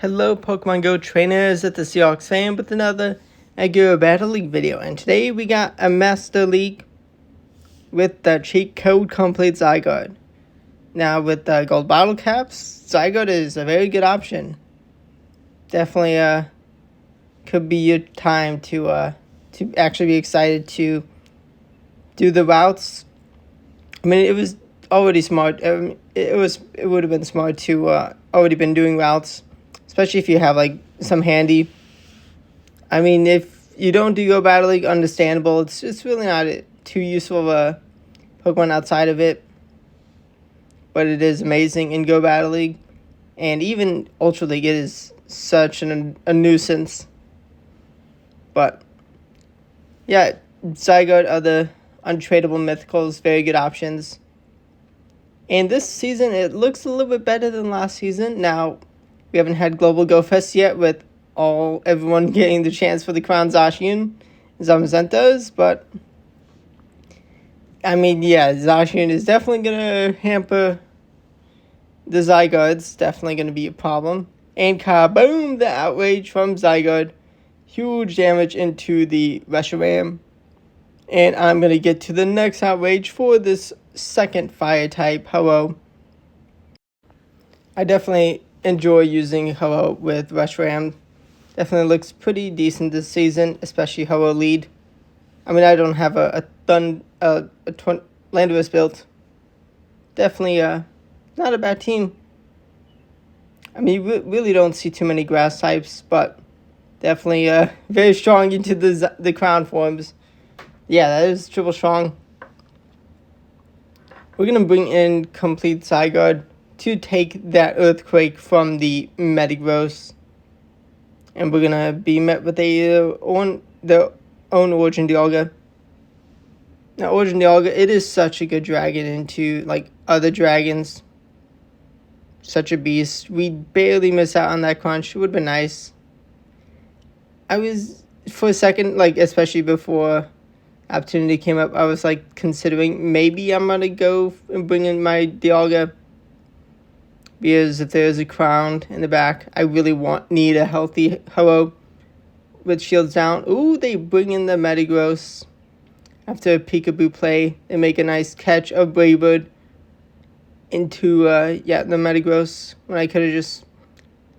Hello Pokemon Go trainers, it's the Seahawks fan with another Go Battle League video, and today we got a Master League with the cheat code complete Zygarde. Now with the gold bottle caps, Zygarde is a very good option. Definitely could be your time to actually be excited to do the routes. I mean, it was already smart. It would have been smart to already been doing routes, especially if you have like some handy. I mean, if you don't do Go Battle League, understandable. It's really not too useful of a Pokemon outside of it, but it is amazing in Go Battle League, and even Ultra League. It is such a nuisance. But yeah, Zygarde are the untradeable mythicals, very good options. And this season, it looks a little bit better than last season. Now, we haven't had Global Go Fest yet with everyone getting the chance for the Crown Zacian, Zamazentos, but I mean, yeah, Zacian is definitely going to hamper the Zygardes, definitely going to be a problem. And kaboom, the outrage from Zygarde. Huge damage into the Reshiram. And I'm going to get to the next outrage for this second fire type, Ho-Oh. I definitely enjoy using Ho-Oh with Reshiram. Definitely looks pretty decent this season, especially Ho-Oh lead. I mean, I don't have a Landorus built. Definitely not a bad team. I mean, you really don't see too many grass types, but definitely very strong into the crown forms. Yeah, that is triple strong. We're going to bring in complete Zygarde to take that Earthquake from the Metagross. And we're going to be met with their own Origin Dialga. Now, Origin Dialga, it is such a good dragon into like other dragons. Such a beast. We barely miss out on that crunch. It would have been nice. I was, for a second, like, especially before opportunity came up, I was like considering maybe I'm gonna go and bring in my Dialga, because if there's a crown in the back, I really need a healthy Ho-Oh with shields down. Ooh, they bring in the Metagross after a peekaboo play and make a nice catch of Braybird into the Metagross when I could have just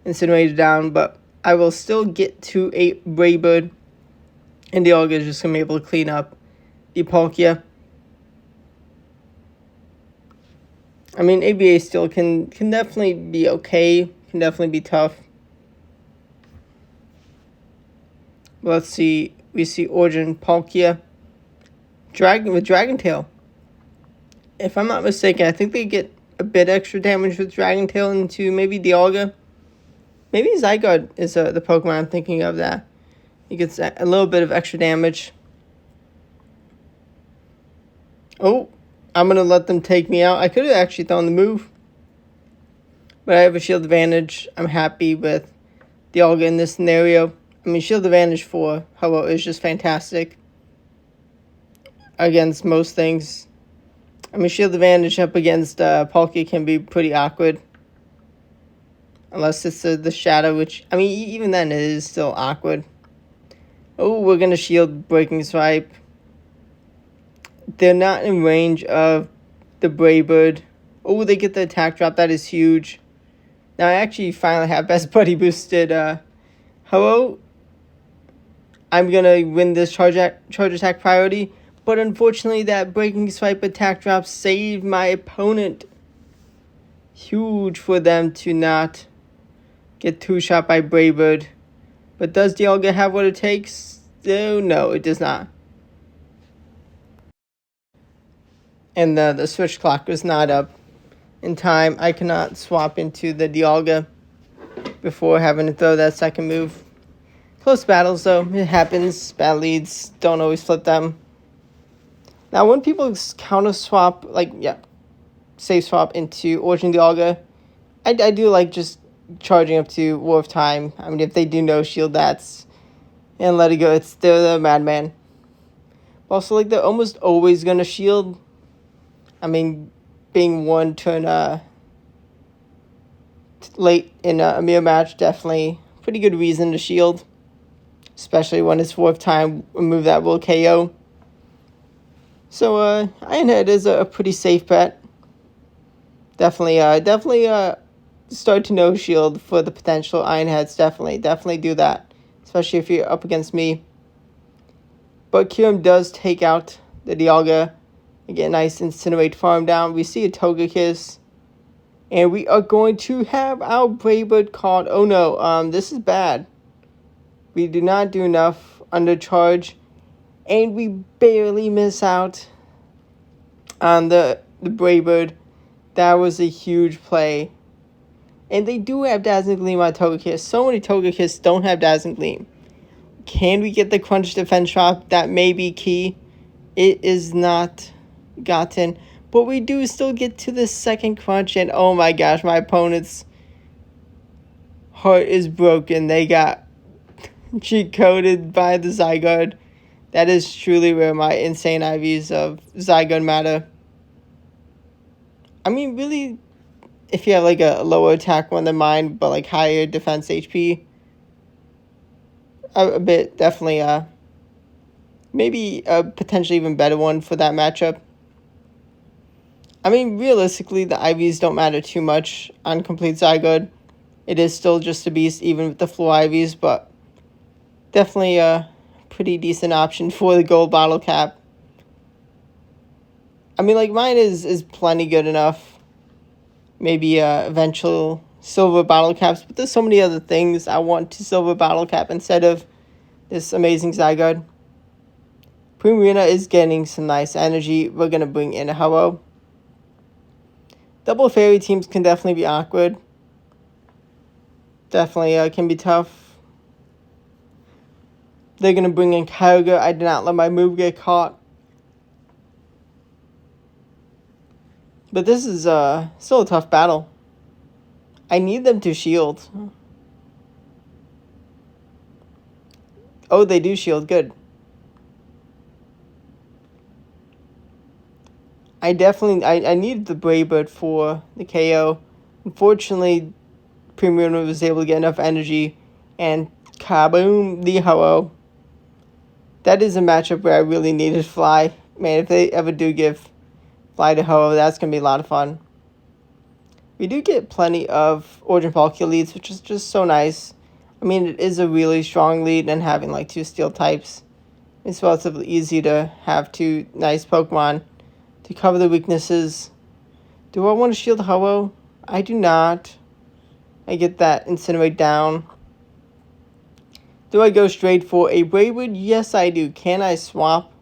incinerated down, but I will still get to a Braybird, and Dialga is just gonna be able to clean up the Palkia. I mean, ABA still can definitely be okay, can definitely be tough. Let's see, we see Origin Palkia with Dragon Tail. If I'm not mistaken, I think they get a bit extra damage with Dragon Tail into maybe Dialga. Maybe Zygarde is the Pokemon I'm thinking of that. He gets a little bit of extra damage. Oh, I'm going to let them take me out. I could have actually thrown the move, but I have a shield advantage. I'm happy with Dialga in this scenario. I mean, shield advantage for Ho-Oh is just fantastic against most things. I mean, shield advantage up against Palkia can be pretty awkward. Unless it's the shadow, which, I mean, even then it is still awkward. Oh, we're going to shield Breaking Swipe. They're not in range of the Braybird. Oh, they get the attack drop. That is huge. Now, I actually finally have Best Buddy boosted Ho-Oh. I'm going to win this charge attack priority. But unfortunately, that Breaking Swipe attack drop saved my opponent. Huge for them to not get two-shot by Braybird. But does Dialga have what it takes? Oh, no, it does not. And the switch clock was not up in time. I cannot swap into the Dialga before having to throw that second move. Close battles, though. It happens. Bad leads. Don't always flip them. Now, when people counter swap, safe swap into Origin Dialga, I do like just charging up to War of Time. I mean, if they do no shield, and let it go. They're the madman. Also, like, they're almost always gonna shield. I mean, being one turn late in a mirror match, definitely pretty good reason to shield. Especially when it's fourth time, remove that will KO. So, Ironhead is a pretty safe bet. Definitely start to no shield for the potential Ironheads. Definitely do that. Especially if you're up against me. But Kyurem does take out the Dialga. And get a nice Incinerate farm down. We see a Togekiss. And we are going to have our Braybird caught. Oh no, this is bad. We do not do enough undercharge. And we barely miss out on the Braybird. That was a huge play. And they do have Dazzling Gleam on Togekiss. So many Togekiss don't have Dazzling Gleam. Can we get the Crunch Defense Drop? That may be key. It is not gotten. But we do still get to the second Crunch. And oh my gosh, my opponent's heart is broken. They got cheat coded by the Zygarde. That is truly where my insane IVs of Zygarde matter. I mean, really, if you have like a lower attack one than mine, but like higher defense HP, a bit definitely maybe a potentially even better one for that matchup. I mean, realistically, the IVs don't matter too much on complete Zygarde. It is still just a beast, even with the floor IVs, but definitely a pretty decent option for the gold bottle cap. I mean, like, mine is plenty good enough. Maybe eventual silver bottle caps, but there's so many other things I want to silver bottle cap instead of this amazing Zygarde. Primarina is getting some nice energy. We're going to bring in a Ho-Oh. Double fairy teams can definitely be awkward. Definitely can be tough. They're going to bring in Kyogre. I did not let my move get caught. But this is still a tough battle. I need them to shield. Oh, they do shield. Good. I need the Braybird for the KO. Unfortunately, Primarina was able to get enough energy. And kaboom, the Ho-Oh. That is a matchup where I really needed Fly. Man, if they ever do give Fly to Ho-Oh, that's going to be a lot of fun. We do get plenty of Origin Palkia leads, which is just so nice. I mean, it is a really strong lead, and having like 2 steel types, it's relatively easy to have 2 nice Pokemon to cover the weaknesses. Do I want to shield Ho-Oh? I do not. I get that Incinerate down. Do I go straight for a Braybird? Yes, I do. Can I swap?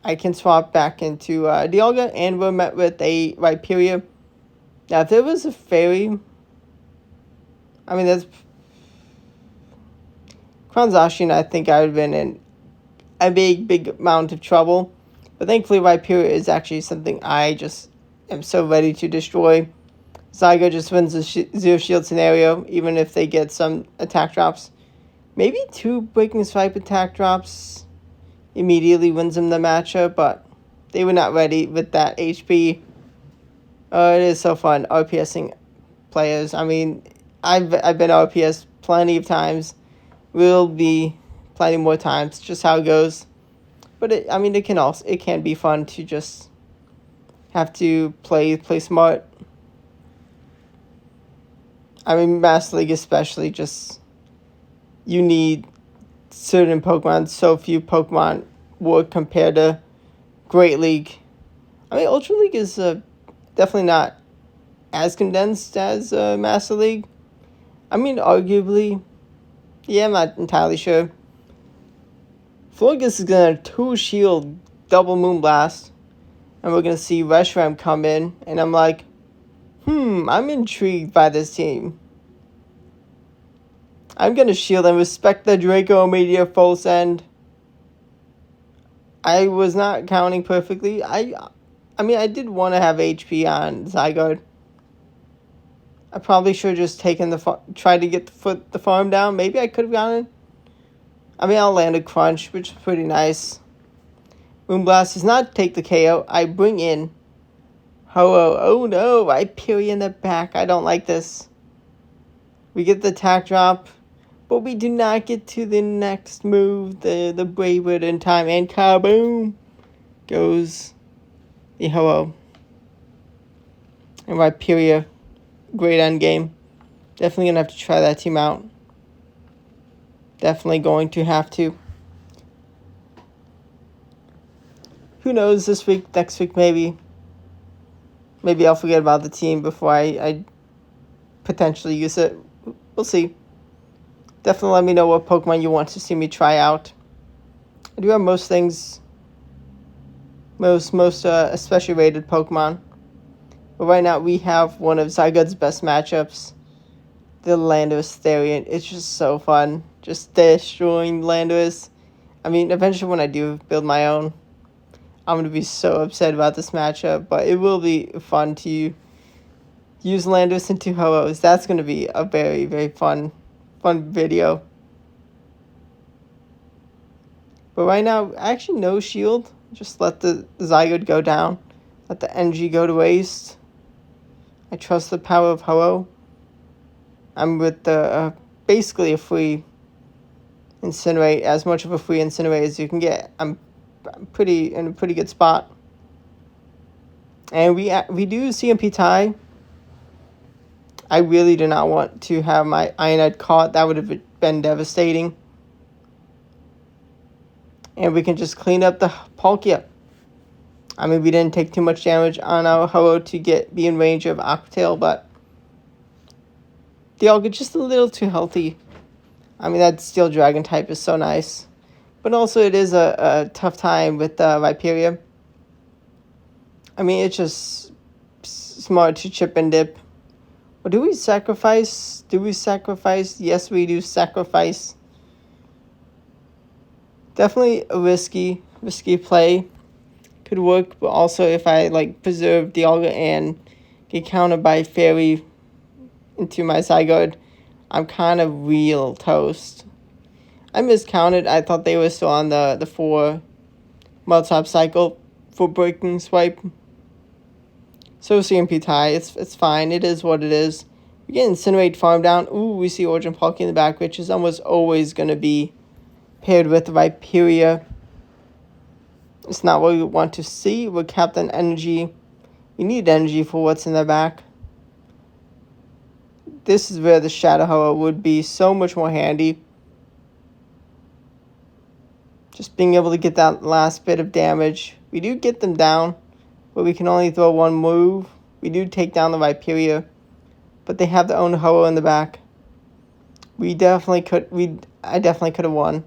I can swap back into Dialga, and we're met with a Rhyperior. Now, if there was a fairy, I mean, that's Crown Zacian, I think I would have been in a big amount of trouble. But thankfully, Rhyperior is actually something I just am so ready to destroy. Zygarde just wins the zero shield scenario, even if they get some attack drops. Maybe 2 Breaking Swipe attack drops immediately wins them the matchup, but they were not ready with that HP. It is so fun RPSing players. I mean, I've been RPS plenty of times. Will be plenty more times. Just how it goes. But it can be fun to just have to play smart. I mean, Master League especially, just you need certain Pokemon. So few Pokemon work compared to Great League. I mean, Ultra League is definitely not as condensed as Master League. I mean, arguably, yeah, I'm not entirely sure. Florges is going to 2-shield double Moonblast. And we're going to see Reshiram come in. And I'm like, I'm intrigued by this team. I'm going to shield and respect the Draco Meteor full send. I was not counting perfectly. I mean, I did want to have HP on Zygarde. I probably should have just taken tried to get the farm down. Maybe I could have gotten it. I mean, I'll land a Crunch, which is pretty nice. Moonblast does not take the KO. I bring in Oh no, Rhyperior in the back. I don't like this. We get the attack drop, but we do not get to the next move, the Brave Bird in time, and kaboom goes the Ho-Oh. And Rhyperior, great end game. Definitely gonna have to try that team out. Definitely going to have to. Who knows, this week, next week maybe. Maybe I'll forget about the team before I potentially use it. We'll see. Definitely let me know what Pokemon you want to see me try out. I do have most things, most especially rated Pokemon. But right now we have one of Zygarde's best matchups, the Landorus Therian. It's just so fun, just destroying Landorus. I mean, eventually when I do build my own, I'm going to be so upset about this matchup, but it will be fun to use Landorus and 2 Ho-Ohs. That's going to be a very, very fun video. But right now, actually no shield. Just let the Zygarde go down. Let the energy go to waste. I trust the power of Ho-Oh. I'm with the basically a free Incinerate, as much of a free Incinerate as you can get. I'm in a pretty good spot. And we do CMP tie. I really do not want to have my Ionite caught. That would have been devastating. And we can just clean up the Palkia. I mean, we didn't take too much damage on our Ho-Oh to be in range of Aqua Tail, but Dialga just a little too healthy. I mean, that Steel Dragon type is so nice. But also, it is a tough time with Rhyperior. I mean, it's just smart to chip and dip. Or do we sacrifice? Yes, we do sacrifice. Definitely a risky play. Could work, but also if I preserve Dialga and get countered by Fairy into my Zygarde, I'm kind of real toast. I miscounted. I thought they were still on the 4 Melmetal cycle for breaking swipe. So CMP tie, it's fine. It is what it is. We get Incinerate farm down. Ooh, we see Origin Palkia in the back, which is almost always going to be paired with Rhyperior. It's not what we want to see with Captain Energy. We need energy for what's in the back. This is where the Shadow Ho-Oh would be so much more handy. Just being able to get that last bit of damage. We do get them down, but we can only throw one move. We do take down the Rhyperior, but they have their own Ho-Oh in the back. I definitely could have won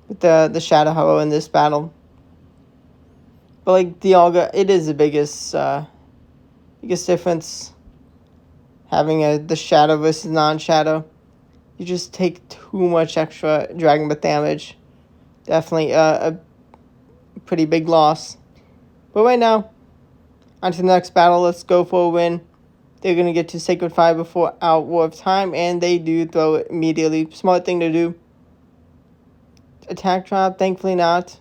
with the Shadow Ho-Oh in this battle. But Dialga, it is the biggest difference having the Shadow versus non-Shadow. You just take too much extra Dragon Breath damage. Definitely a pretty big loss. But right now, on to the next battle. Let's go for a win. They're going to get to Sacred Fire before our War of Time, and they do throw it immediately. Smart thing to do. Attack drop, thankfully not.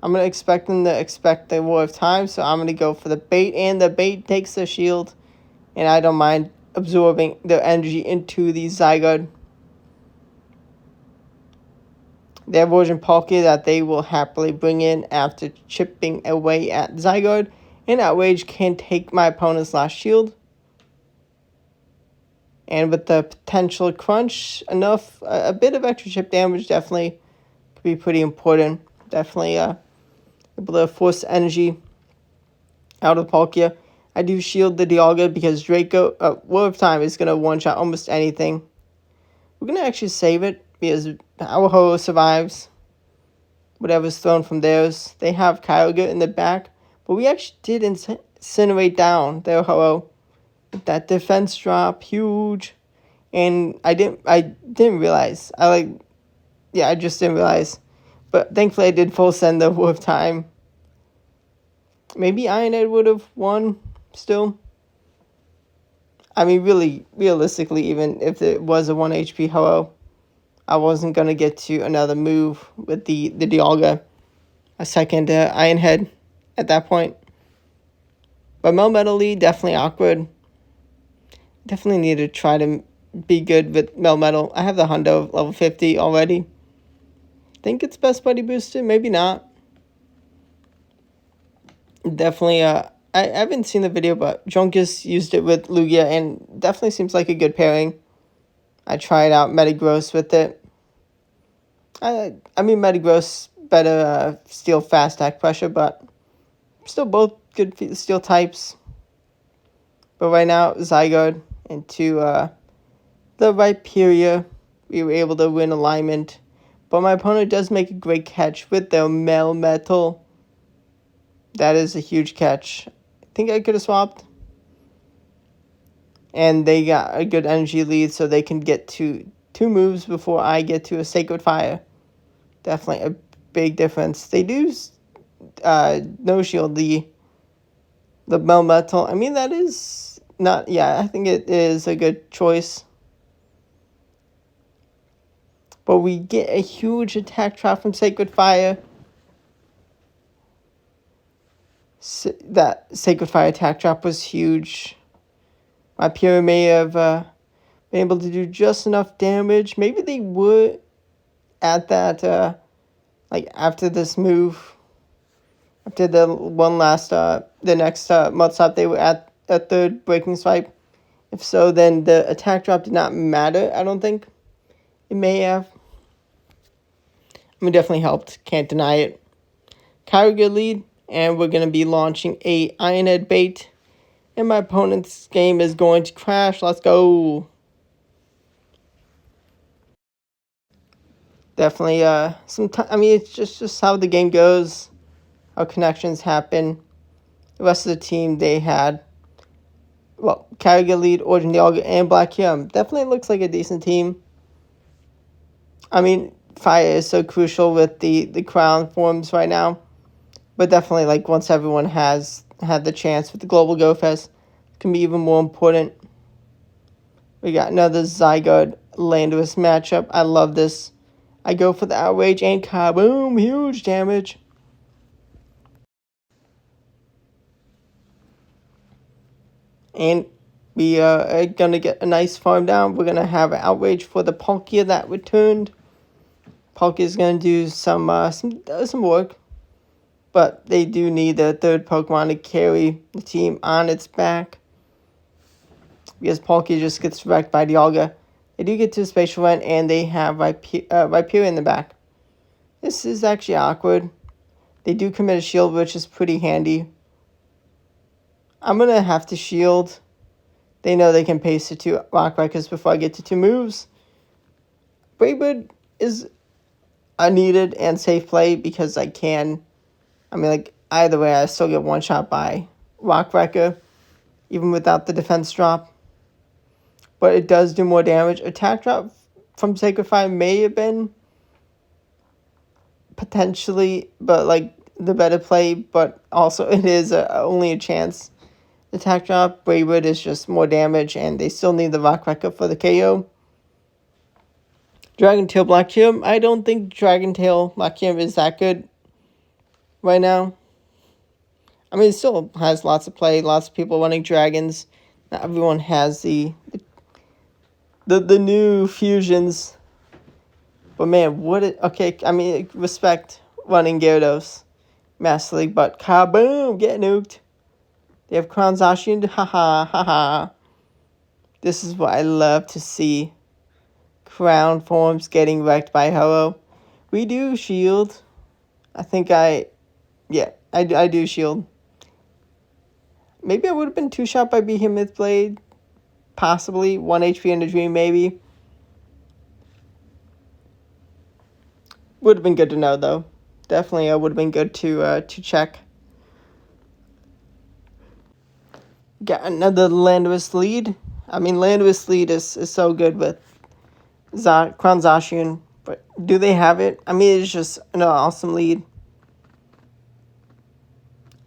I'm going to expect them to expect the War of Time, so I'm going to go for the bait, and the bait takes the shield, and I don't mind absorbing their energy into the Zygarde. They have Origin Palkia that they will happily bring in after chipping away at Zygarde, and Outrage can take my opponent's last shield. And with the potential crunch, a bit of extra chip damage definitely could be pretty important. Definitely able to force energy out of Palkia. I do shield the Dialga because Draco, War of Time is going to one-shot almost anything. We're going to actually save it because our Ho-Oh survives whatever's thrown from theirs. They have Kyogre in the back, but we actually did incinerate down their Ho-Oh. That defense drop, huge. And I didn't realize. I just didn't realize. But thankfully I did full send the War of Time. Maybe Ionite would have won still. I mean, really, realistically, even if it was a 1 HP Ho-Oh, I wasn't going to get to another move with the Dialga. A second Iron Head at that point. But Melmetal lead, definitely awkward. Definitely need to try to be good with Melmetal. I have the Hundo level 50 already. Think it's best buddy boosted, maybe not. Definitely, I haven't seen the video, but Junkus used it with Lugia, and definitely seems like a good pairing. I tried out Metagross with it. I mean, Metagross better steel fast attack pressure, but still both good steel types. But right now, Zygarde into the rhyperior, we were able to win alignment. But my opponent does make a great catch with their Melmetal. That is a huge catch. I think I could have swapped. And they got a good energy lead, so they can get to 2 moves before I get to a Sacred Fire. Definitely a big difference. They do no shield the Melmetal. I mean, that is not, yeah, I think it is a good choice. But we get a huge attack trap from Sacred Fire. That Sacred Fire attack trap was huge. My Pyra may have been able to do just enough damage. Maybe they would at that, like after this move, after the one last, the next mud slap, they were at a third breaking swipe. If so, then the attack drop did not matter, I don't think. It may have. I mean, definitely helped. Can't deny it. Kyogre lead, and we're going to be launching a Iron Head bait. And my opponent's game is going to crash. Let's go. Definitely, I mean, it's just how the game goes. How connections happen. The rest of the team, they had, well, Kyogre lead, Origin Dialga, and Black Kyurem. Definitely looks like a decent team. I mean, Fire is so crucial with the crown forms right now. But definitely, like, once everyone has had the chance with the Global Go Fest, it can be even more important. We got another Zygarde Landorus matchup. I love this. I go for the Outrage and kaboom, huge damage. And we are going to get a nice farm down. We're going to have an Outrage for the Palkia that returned. Palkia is going to do some work. But they do need a third Pokemon to carry the team on its back. Because Palkia just gets wrecked by Dialga. They do get to the Spatial Rent, and they have Rhyperior in the back. This is actually awkward. They do commit a shield, which is pretty handy. I'm going to have to shield. They know they can pace it to Rock Wreckers before I get to 2 moves. Brave Bird is a needed and safe play because I can. I mean, like, either way, I still get one shot by Rock Wrecker, even without the defense drop. But it does do more damage. Attack drop from Sacred Fire may have been potentially, but like the better play. But also, it is only a chance. Attack drop, Bravewood is just more damage, and they still need the Rock Wrecker for the KO. Dragon Tail Black Kyurem. I don't think Dragon Tail Black Kyurem is that good right now. I mean, it still has lots of play, lots of people running dragons. Not everyone has the new fusions. But man, okay, I mean, respect running Gyarados. Master League, but kaboom, get nuked. They have Crown Zacian, haha. This is what I love to see. Crown forms getting wrecked by Hello. We do shield. I think I do shield. Maybe I would have been 2-shot by Behemoth Blade. Possibly. 1 HP in a dream, maybe. Would have been good to know, though. Definitely would have been good to check. Got another Landorus lead. I mean, Landorus lead is so good with Crown Zacian. But do they have it? I mean, it's just an awesome lead.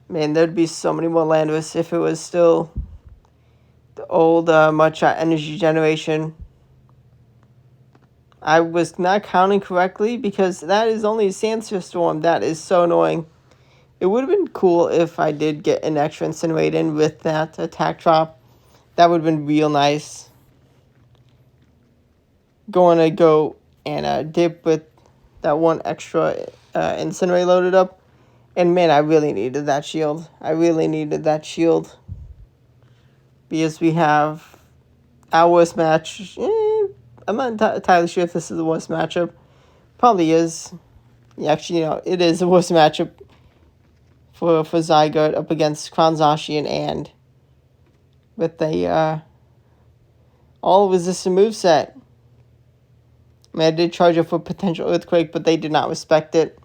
Man, there'd be so many more Landorus if it was still the old Mudshot energy generation. I was not counting correctly because that is only a Sandsphere Storm. That is so annoying. It would have been cool if I did get an extra Incinerate in with that attack drop. That would have been real nice. Going to go and dip with that one extra Incinerate loaded up. And man, I really needed that shield. Because we have our worst match. I'm not entirely sure if this is the worst matchup. Probably is. Yeah, actually, it is the worst matchup for Zygarde up against Zacian and with a all-resistant moveset. I mean, I did charge up for potential Earthquake, but they did not respect it.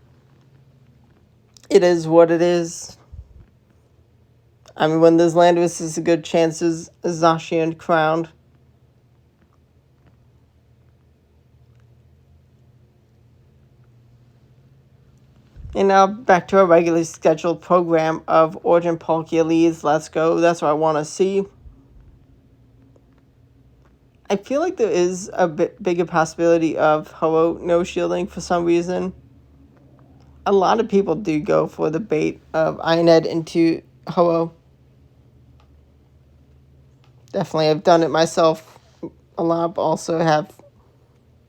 It is what it is. I mean, when there's Landorus, there's a good chance is Zacian crowned. And now back to our regularly scheduled program of Origin Palkia leads. Let's go. That's what I want to see. I feel like there is a bit bigger possibility of Ho-Oh no shielding for some reason. A lot of people do go for the bait of Ioned into Ho-Oh. Definitely, I've done it myself a lot, but also have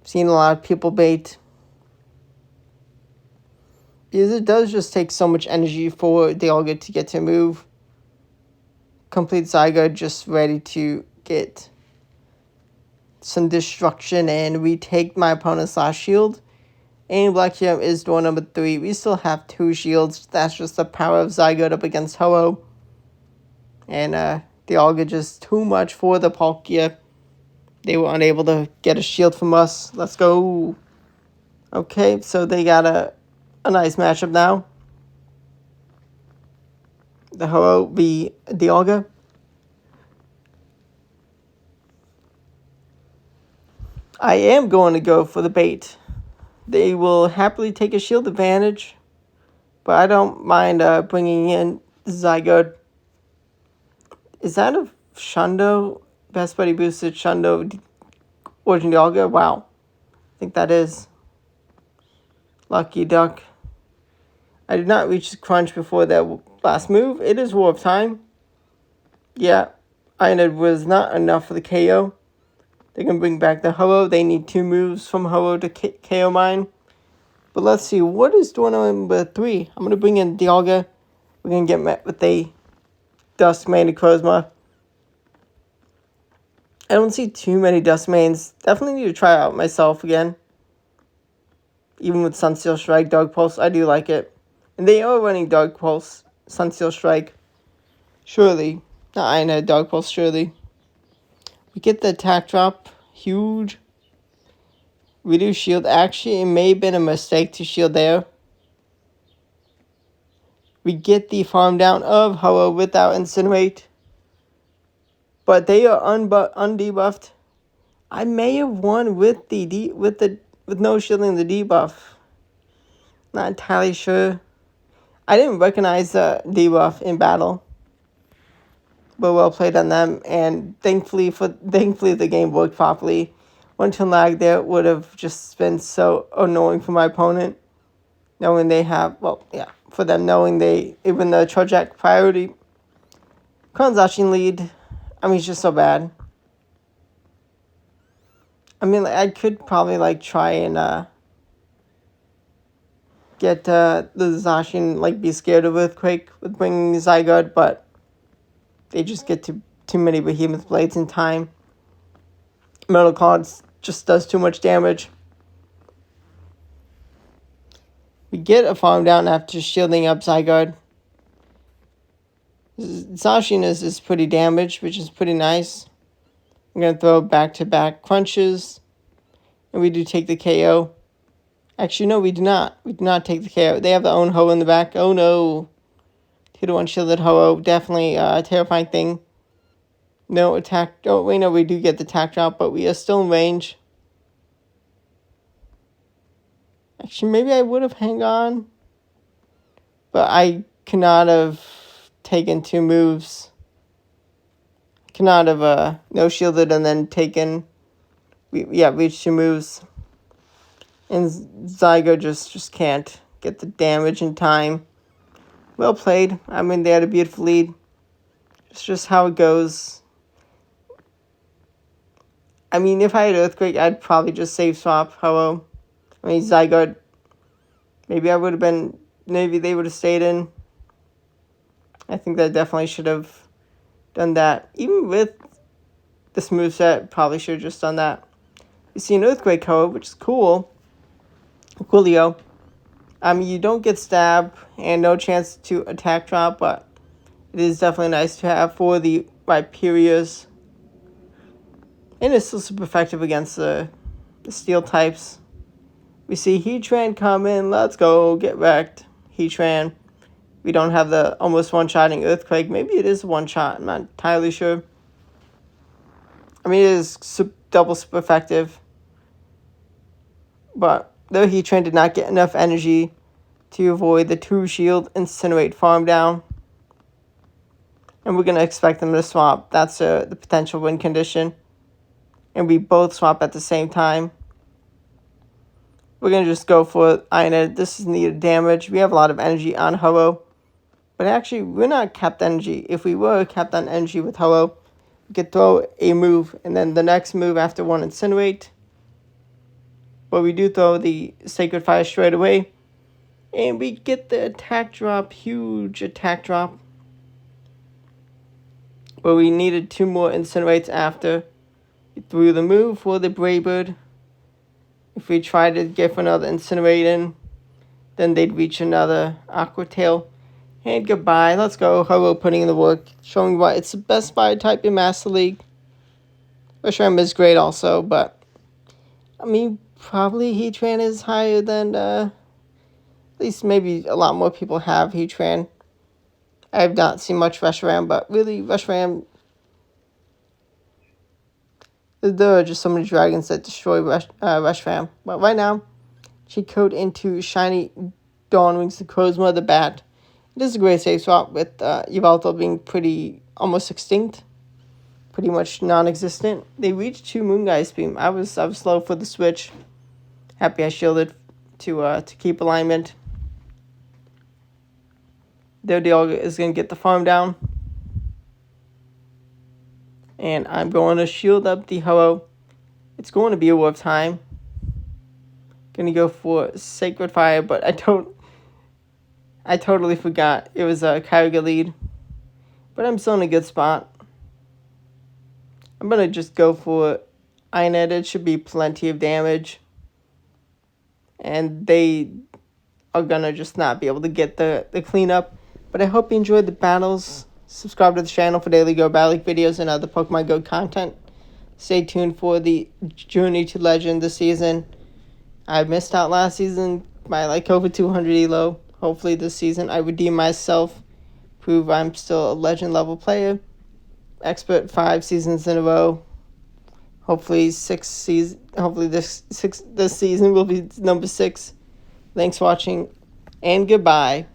seen a lot of people bait. Because it does just take so much energy for Dialga to get to move. Complete Zygarde just ready to get some destruction and retake my opponent's last shield. And Black Gem is door number 3. We still have 2 shields. That's just the power of Zygarde up against Ho-Oh. And Dialga just too much for the Palkia. They were unable to get a shield from us. Let's go. Okay, so they got a nice matchup now. The Ho-Oh v Dialga. I am going to go for the bait. They will happily take a shield advantage, but I don't mind bringing in Zygarde. Is that a Shundo? Best Buddy boosted Shundo Origin Dialga? Wow. I think that is. Lucky duck. I did not reach the crunch before that last move. It is War of Time. Yeah, Ioned was not enough for the KO. They can bring back the Ho-Oh. They need 2 moves from Ho-Oh to KO mine. But let's see. What is door number 3? I'm going to bring in Dialga. We're going to get met with a Duskmane Necrozma. I don't see too many Duskmanes. Definitely need to try out myself again. Even with Sunsteel Strike, Dark Pulse, I do like it. And they are running Dark Pulse, Sunsteel Strike. Surely. Not Ioned, Dark Pulse, surely. We get the attack drop. Huge. We do shield. Actually, it may have been a mistake to shield there. We get the farm down of Ho-Oh without Incinerate. But they are undebuffed. I may have won with no shielding the debuff. Not entirely sure. I didn't recognize the debuff in battle. But well played on them, and thankfully the game worked properly. 1-turn lag there would have just been so annoying for my opponent. Knowing they have, for them knowing they, even the Trojak priority. Zacian lead, I mean, it's just so bad. I mean, I could probably, try and, get, the Zacian, be scared of Earthquake with bringing Zygarde, but they just get too many Behemoth Blades in time. Metal Cards just does too much damage. We get a farm down after shielding up Zygarde. Zacian is pretty damaged, which is pretty nice. I'm going to throw back-to-back crunches. And we do take the KO. Actually, no, we do not. We do not take the KO. They have their own Ho in the back. Oh, no. 2-1 shielded Ho-Oh. Definitely a terrifying thing. No attack. Oh, wait, no, we do get the attack drop, but we are still in range. Actually, maybe I would have hung on. But I cannot have taken 2 moves. Cannot have no shielded and then taken. Reached 2 moves. And Zygarde just can't get the damage in time. Well played. I mean, they had a beautiful lead. It's just how it goes. I mean, if I had Earthquake, I'd probably just save swap Ho-Oh. I mean, Zygarde. Maybe they would have stayed in. I think that definitely should have done that. Even with this moveset, probably should have just done that. You see an Earthquake Ho-Oh, which is cool. Coolio. I mean, you don't get stab and no chance to attack drop, but it is definitely nice to have for the rhyperiors. And it's still super effective against the steel types. We see Heatran come in. Let's go. Get wrecked. Heatran. We don't have the almost one-shotting Earthquake. Maybe it is one-shot. I'm not entirely sure. I mean, it is double super effective. But though Heatran did not get enough energy to avoid the 2-shield Incinerate farm down. And we're going to expect them to swap. That's the potential win condition. And we both swap at the same time. We're going to just go for Iron. This is needed damage. We have a lot of energy on Ho-Oh. But actually, we're not capped energy. If we were capped on energy with Ho-Oh, we could throw a move. And then the next move after one Incinerate. But we do throw the Sacred Fire straight away. And we get the attack drop. Huge attack drop. But we needed 2 more Incinerates after. We threw the move for the Braybird. If we try to get for another Incinerate in, then they'd reach another Aqua Tail. And goodbye. Let's go. Ho-Oh putting in the work. Showing why it's the best fire type in Master League. Reshiram is great also, but I mean, probably Heatran is higher than, at least maybe a lot more people have Heatran. I have not seen much Reshiram, but really, Reshiram, there are just so many dragons that destroy Reshiram. But right now, cheat code into Shiny Dawnwing's Necrozma, the bat. It is a great save swap with Yveltal being almost extinct. Pretty much non-existent. They reached 2 Moongeist Beam. I was slow for the switch. Happy I shielded to keep alignment. Their deal is going to get the farm down. And I'm going to shield up the Ho-Oh. It's going to be a War of Time. Going to go for Sacred Fire, but I totally forgot it was a Kyogre lead. But I'm still in a good spot. I'm going to just go for Iron. It should be plenty of damage. And they are going to just not be able to get the cleanup. But I hope you enjoyed the battles. Subscribe to the channel for daily Go Battle League videos and other Pokemon Go content. Stay tuned for the Journey to Legend this season. I missed out last season by like over 200 elo. Hopefully this season I redeem myself. Prove I'm still a legend level player. Expert 5 seasons in a row. Hopefully this season will be number 6. Thanks for watching and goodbye.